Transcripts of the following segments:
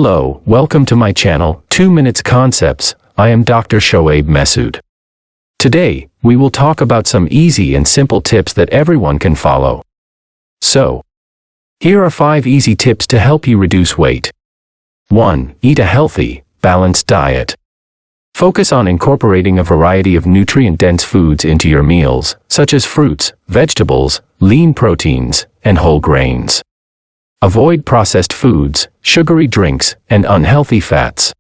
Hello, welcome to my channel, 2 Minutes Concepts. I am Dr. Shoaib Mehsud. Today, we will talk about some easy and simple tips that everyone can follow. So, here are 5 easy tips to help you reduce weight. 1. Eat a healthy, balanced diet. Focus on incorporating a variety of nutrient-dense foods into your meals, such as fruits, vegetables, lean proteins, and whole grains. Avoid processed foods, sugary drinks, and unhealthy fats.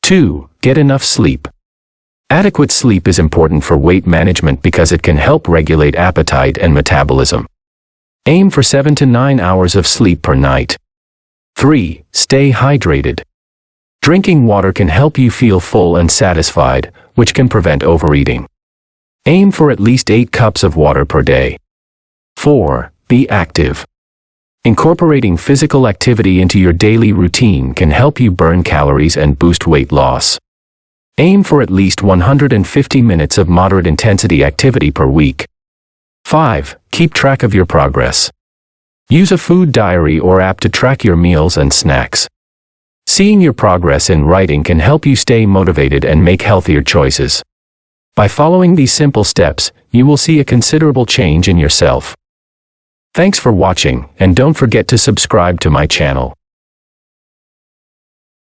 2. Get enough sleep. Adequate sleep is important for weight management because it can help regulate appetite and metabolism. Aim for 7 to 9 hours of sleep per night. 3. Stay hydrated. Drinking water can help you feel full and satisfied, which can prevent overeating. Aim for at least 8 cups of water per day. 4. Be active. Incorporating physical activity into your daily routine can help you burn calories and boost weight loss. Aim for at least 150 minutes of moderate intensity activity per week. 5. Keep track of your progress. Use a food diary or app to track your meals and snacks. Seeing your progress in writing can help you stay motivated and make healthier choices. By following these simple steps, you will see a considerable change in yourself. Thanks for watching, and don't forget to subscribe to my channel.